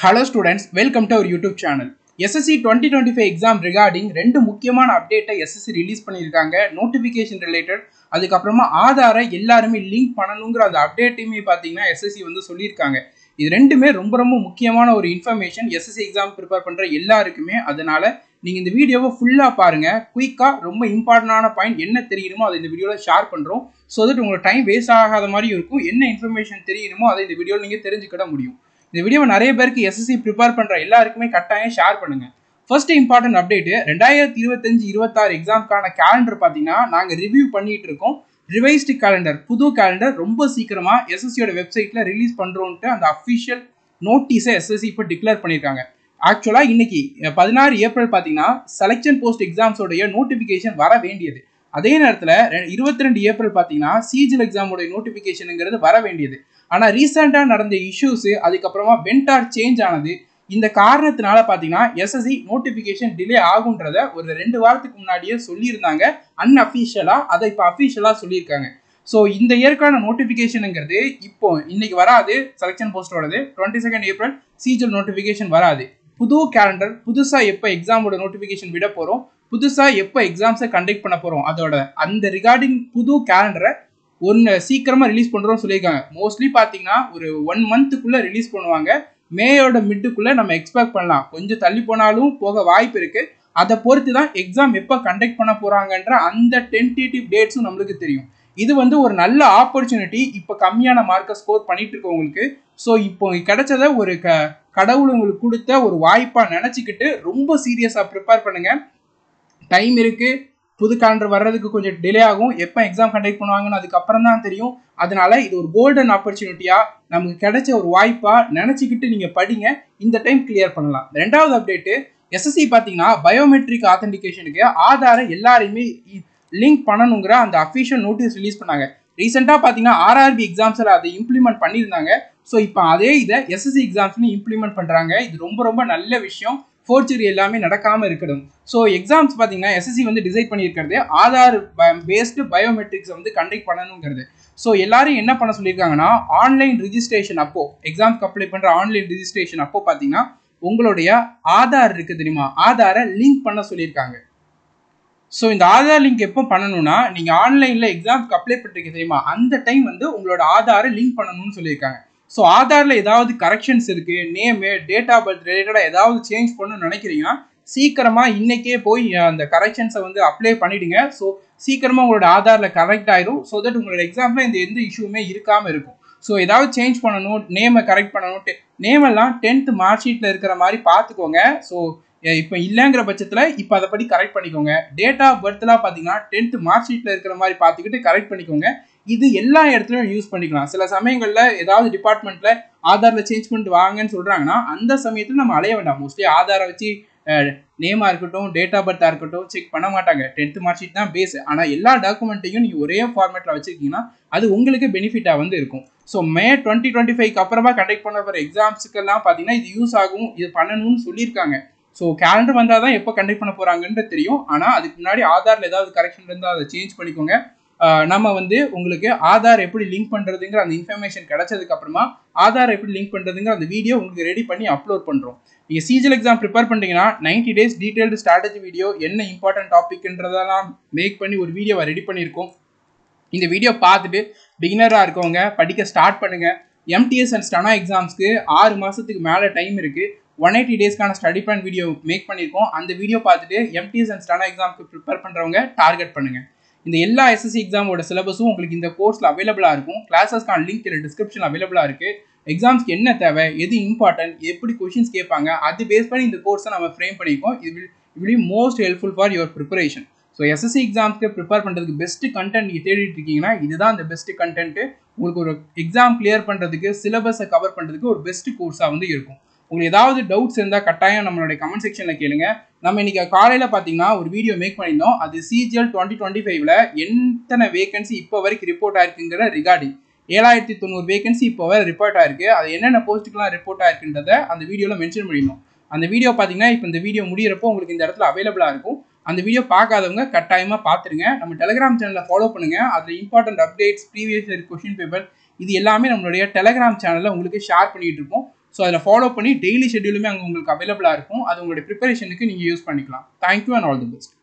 Hello students, welcome to our YouTube channel. SSC 2025 exam regarding ரெண்டு முக்கியமான அப்டேட்டை SSC release பண்ணியிருக்காங்க. நோட்டிஃபிகேஷன் ரிலேட்டட் அதுக்கப்புறமா ஆதாரை எல்லாருமே லிங்க் பண்ணணுங்கிற அந்த அப்டேட்டையுமே பார்த்தீங்கன்னா SSC வந்து சொல்லியிருக்காங்க. இது ரெண்டுமே ரொம்ப முக்கியமான ஒரு இன்ஃபர்மேஷன் SSC எக்ஸாம் ப்ரிப்பேர் பண்ணுற எல்லாருக்குமே. அதனால நீங்கள் இந்த வீடியோவை ஃபுல்லாக பாருங்கள். குயிக்காக ரொம்ப இம்பார்ட்டண்டான பாயிண்ட் என்ன தெரியணுமோ அதை இந்த வீடியோவில் ஷேர் பண்ணுறோம். ஸோ தட் உங்களோட டைம் வேஸ்ட் ஆகாத மாதிரி இருக்கும். என்ன இன்ஃபர்மேஷன் தெரியணுமோ அதை இந்த வீடியோவில் நீங்கள் தெரிஞ்சுக்கிட முடியும். இந்த வீடியோவை நிறைய பேருக்கு SSC ப்ரிப்பேர் பண்ணுற எல்லாருக்குமே கட்டாயம் ஷேர் பண்ணுங்கள். ஃபர்ஸ்ட் இம்பார்ட்டன்ட் அப்டேட்டு 2025-26 எக்ஸாம்க்கான கேலண்டர் பார்த்தீங்கன்னா நாங்கள் ரிவ்யூ பண்ணிட்டு இருக்கோம். ரிவைஸ்டு கேலண்டர், புது கேலண்டர் ரொம்ப சீக்கிரமாக SSCயோட வெப்சைட்டில் ரிலீஸ் பண்ணுறோன்ட்டு அந்த அஃபிஷியல் நோட்டீஸை SSC இப்போ டிக்ளேர் பண்ணியிருக்காங்க. ஆக்சுவலாக இன்னைக்கு 16 ஏப்ரல் பார்த்தீங்கன்னா செலெக்ஷன் போஸ்ட் எக்ஸாம்ஸோடைய நோட்டிஃபிகேஷன் வர வேண்டியது. அதே நேரத்தில் 22 ஏப்ரல் பார்த்தீங்கன்னா சிஜிஎல் எக்ஸாமோடைய நோட்டிஃபிகேஷனுங்கிறது வர வேண்டியது. ஆனால் ரீசெண்டாக நடந்த இஷ்யூஸு அதுக்கப்புறமா வென்டார் சேஞ்ச் ஆனது. இந்த காரணத்தினால பார்த்தீங்கன்னா SSC நோட்டிஃபிகேஷன் டிலே ஆகுன்றத ஒரு 2 வாரத்துக்கு முன்னாடியே சொல்லியிருந்தாங்க அன்அஃபிஷியலாக. அதை இப்போ அஃபிஷியலாக சொல்லியிருக்காங்க. ஸோ இந்த இயற்கான நோட்டிஃபிகேஷனுங்கிறது இப்போ இன்னைக்கு வராது. செலெக்ஷன் போஸ்டோடது 22 ஏப்ரல் சிஜிஎல் நோட்டிஃபிகேஷன் வராது. புது கேலண்டர், புதுசாக எப்போ எக்ஸாமோட நோட்டிஃபிகேஷன் விட போகிறோம், புதுசாக எப்போ எக்ஸாம்ஸை கண்டக்ட் பண்ண போகிறோம், அதோட அந்த ரிகார்டிங் புது கேலண்டரை சீக்கிரமாக ரிலீஸ் பண்ணுறோம்னு சொல்லியிருக்காங்க. மோஸ்ட்லி பார்த்தீங்கன்னா ஒரு 1 மந்த்துக்குள்ளே ரிலீஸ் பண்ணுவாங்க. மேயோட மிட்டுக்குள்ளே நம்ம எக்ஸ்பெக்ட் பண்ணலாம். கொஞ்சம் தள்ளி போனாலும் போக வாய்ப்பு இருக்குது. அதை பொறுத்து தான் எக்ஸாம் எப்போ கண்டக்ட் பண்ண போகிறாங்கன்ற அந்த டென்டேட்டிவ் டேட்ஸும் நம்மளுக்கு தெரியும். இது ஒரு நல்ல ஆப்பர்ச்சுனிட்டி இப்போ கம்மியான மார்க்கை ஸ்கோர் பண்ணிட்டு இருக்கவங்களுக்கு. ஸோ இப்போ கிடைச்சதை ஒரு கடவுள் உங்களுக்கு கொடுத்த ஒரு வாய்ப்பாக நினச்சிக்கிட்டு ரொம்ப சீரியஸாக ப்ரிப்பேர் பண்ணுங்கள். டைம் இருக்குது. புது கேலண்டர் வர்றதுக்கு கொஞ்சம் டிலே ஆகும். எப்போ எக்ஸாம் கண்டக்ட் பண்ணுவாங்கன்னு அதுக்கப்புறம் தான் தெரியும். அதனால இது ஒரு கோல்டன் ஆப்பர்ச்சுனிட்டியாக நமக்கு கிடைச்ச ஒரு வாய்ப்பாக நினச்சிக்கிட்டு நீங்கள் படிங்க. இந்த டைம் கிளியர் பண்ணலாம். ரெண்டாவது அப்டேட்டு, SSC பார்த்தீங்கன்னா பயோமெட்ரிக் ஆத்தென்டிகேஷனுக்கு ஆதாரை எல்லாரையுமே லிங்க் பண்ணணுங்கிற அந்த அஃபிஷியல் நோட்டீஸ் ரிலீஸ் பண்ணாங்க. ரீசெண்டாக பார்த்தீங்கன்னா RRB எக்ஸாம்ஸில் அதை இம்ப்ளிமெண்ட் பண்ணியிருந்தாங்க. ஸோ இப்போ அதே இதை SSC எக்ஸாம்ஸ்லையும் இம்ப்ளிமெண்ட் பண்ணுறாங்க. இது ரொம்ப நல்ல விஷயம். ஃபோர்ஜரி எல்லாமே நடக்காமல் இருக்கணும். ஸோ எக்ஸாம்ஸ் பார்த்தீங்கன்னா SSC டிசைட் பண்ணியிருக்கிறது ஆதார் பேஸ்டு பயோமெட்ரிக்ஸை கண்டக்ட் பண்ணணுங்கிறது. ஸோ எல்லாரும் என்ன பண்ண சொல்லியிருக்காங்கன்னா ஆன்லைன் ரிஜிஸ்ட்ரேஷன் அப்போ எக்ஸாம்க்கு அப்ளை பண்ணுற ஆன்லைன் ரிஜிஸ்ட்ரேஷன் அப்போ பார்த்தீங்கன்னா உங்களுடைய ஆதார் இருக்குது தெரியுமா, ஆதாரை லிங்க் பண்ண சொல்லியிருக்காங்க. ஸோ இந்த ஆதார் லிங்க் எப்போ பண்ணணும்னா நீங்கள் ஆன்லைனில் எக்ஸாம்க்கு அப்ளை பண்ணுறீங்க தெரியுமா, அந்த டைம் உங்களோட ஆதாரை லிங்க் பண்ணணும்னு சொல்லியிருக்காங்க. ஸோ ஆதாரில் ஏதாவது கரெக்ஷன்ஸ் இருக்குது, நேமு, டேட் ஆஃப் பர்த் ரிலேட்டடாக ஏதாவது சேஞ்ச் பண்ணணும்னு நினைக்கிறீங்கன்னா சீக்கிரமாக இன்றைக்கே போய் அந்த கரெக்ஷன்ஸை அப்ளை பண்ணிவிடுங்க. ஸோ சீக்கிரமாக உங்களோட ஆதாரில் கரெக்ட் ஆயிரும். ஸோ தட் உங்களோட எக்ஸாமில் எந்த இஷ்யூமே இருக்காமல் இருக்கும். ஸோ ஏதாவது சேஞ்ச் பண்ணணும், நேமை கரெக்ட் பண்ணணும், நேமெல்லாம் 10th மார்க் ஷீட்டில் இருக்கிற மாதிரி பார்த்துக்கோங்க. ஸோ இப்போ இல்லைங்கிற பட்சத்தில் இப்போ அதை படி கரெக்ட் பண்ணிக்கோங்க. டேட் ஆஃப் பர்த்லாம் பார்த்தீங்கன்னா 10th மார்க் ஷீட்டில் இருக்கிற மாதிரி பார்த்துக்கிட்டு கரெக்ட் பண்ணிக்கோங்க. இது எல்லா இடத்துலையும் யூஸ் பண்ணிக்கலாம். சில சமயங்களில் ஏதாவது டிபார்ட்மெண்ட்டில் ஆதாரில் சேஞ்ச் பண்ணிட்டு வாங்கன்னு சொல்கிறாங்கன்னா அந்த சமயத்தில் நம்ம அலைய வேண்டாம். மோஸ்ட்லி ஆதாரை வச்சு நேமாக இருக்கட்டும், டேட் ஆஃப் பர்த்தாக இருக்கட்டும் செக் பண்ண மாட்டாங்க. 10th மார்க் ஷீட் தான் பேஸ். ஆனால் எல்லா டாக்குமெண்ட்டையும் நீங்கள் ஒரே ஃபார்மேட்டில் வச்சுருக்கீங்கன்னா அது உங்களுக்கு பெனிஃபிட்டாக இருக்கும். ஸோ மே 2025 அப்புறமா கண்டக்ட் பண்ண போகிற எக்ஸாம்ஸுக்கெல்லாம் பார்த்தீங்கன்னா இது யூஸ் ஆகும். இது பண்ணணும்னு சொல்லியிருக்காங்க. ஸோ கேலண்டர் வந்தால் தான் எப்போ கண்டக்ட் பண்ண போகிறாங்கன்றது தெரியும். ஆனால் அதுக்கு முன்னாடி ஆதாரில் ஏதாவது கரெக்ஷன் இருந்தால் அதை சேஞ்ச் பண்ணிக்கோங்க. நம்ம உங்களுக்கு ஆதார் எப்படி லிங்க் பண்ணுறதுங்கிற அந்த இன்ஃபர்மேஷன் கிடைச்சதுக்கு அப்புறமா ஆதார் எப்படி லிங்க் பண்ணுறதுங்கிற அந்த வீடியோ உங்களுக்கு ரெடி பண்ணி அப்லோட் பண்ணுறோம். நீங்கள் சிஜிஎல் எக்ஸாம் ப்ரிப்பேர் பண்ணிட்டீங்கன்னா 90 days டீட்டெயில்டு ஸ்ட்ராட்டஜி வீடியோ, என்ன இம்பார்ட்டன்ட் டாபிக்ன்றதெல்லாம் மேக் பண்ணி ஒரு வீடியோவை ரெடி பண்ணியிருக்கோம். இந்த வீடியோ பார்த்துட்டு பிகினராக இருக்கவங்க படிக்க ஸ்டார்ட் பண்ணுங்கள். MTS அண்ட் ஸ்டனா எக்ஸாம்ஸ்க்கு 6 மாதத்துக்கு மேலே டைம் இருக்குது. 180 டேஸ்க்கான ஸ்டடி பிளான் வீடியோ மேக் பண்ணியிருக்கோம். அந்த வீடியோ பார்த்துட்டு MTS அண்ட் ஸ்டனா எக்ஸாம்க்கு ப்ரிப்பேர் பண்ணுறவங்க டார்கெட் பண்ணுங்கள். இந்த எல்லா SSC எக்ஸாமோட சிலபஸும் உங்களுக்கு இந்த கோர்ஸில் அவைலபிளாக இருக்கும். கிளாஸஸ்க்கான லிங்க் டிஸ்கிரிப்ஷன் அவைலபிளாக இருக்குது. எக்ஸாம்ஸ்க்கு என்ன தேவை, எது இம்பார்ட்டன்ட், எப்படி கொஷின்ஸ் கேட்பாங்க, அது பேஸ் பண்ணி இந்த கோர்ஸை நம்ம ஃப்ரேம் பண்ணியிருக்கோம். இது will most helpful for your preparation. So SSC எக்ஸாம்ஸ்க்கு ப்ரிப்பேர் பண்ணுறதுக்கு பெஸ்ட்டு கண்டென்ட் நீங்கள் தேடிட்டு இருக்கீங்கன்னா இதுதான் அந்த பெஸ்ட்டு கண்டென்ட்டு. உங்களுக்கு ஒரு எக்ஸாம் கிளியர் பண்ணுறதுக்கு, சிலபஸை கவர் பண்ணுறதுக்கு ஒரு பெஸ்ட்டு கோர்ஸாக இருக்கும். உங்களுக்கு ஏதாவது டவுட்ஸ் இருந்தால் கட்டாயம் நம்மளுடைய கமெண்ட் செக்ஷனில் கேளுங்க. நம்ம இன்றைக்கி காலையில் பார்த்தீங்கன்னா ஒரு வீடியோ மேக் பண்ணியிருந்தோம். அது சிஜிஎல் 2025ல் எத்தனை வேகன்சி இப்போ வரைக்கும் ரிப்போர்ட் ஆயிருக்குங்கிற ரிகார்டிங் 7090 வேகன்சி இப்போ வரை ரிப்போர்ட் ஆயிருக்கு. அது என்னென்ன போஸ்ட்டுக்கெலாம் ரிப்போர்ட் ஆயிருக்குன்றதை அந்த வீடியோவில் மென்ஷன் பண்ணியிருந்தோம். அந்த வீடியோ பார்த்தீங்கன்னா இப்போ இந்த வீடியோ முடிகிறப்போ உங்களுக்கு இந்த இடத்துல அவைலபிளாக இருக்கும். அந்த வீடியோ பார்க்காதவங்க கட்டாயமாக பார்த்துருங்க. நம்ம டெலிகிராம் சேனலில் ஃபாலோ பண்ணுங்கள். அதில் important updates, previous year question paper இது எல்லாமே நம்மளுடைய டெலிகிராம் சேனலில் உங்களுக்கு ஷேர் பண்ணிகிட்டு இருக்கோம். ஸோ அதில் ஃபாலோ பண்ணி டெய்லி ஷெட்யூலுமே அங்கே உங்களுக்கு அவைலபிளாக இருக்கும். அது உங்களுடைய ப்ரிப்பரேஷனுக்கு நீங்கள் யூஸ் பண்ணிக்கலாம். Thank you and all the best.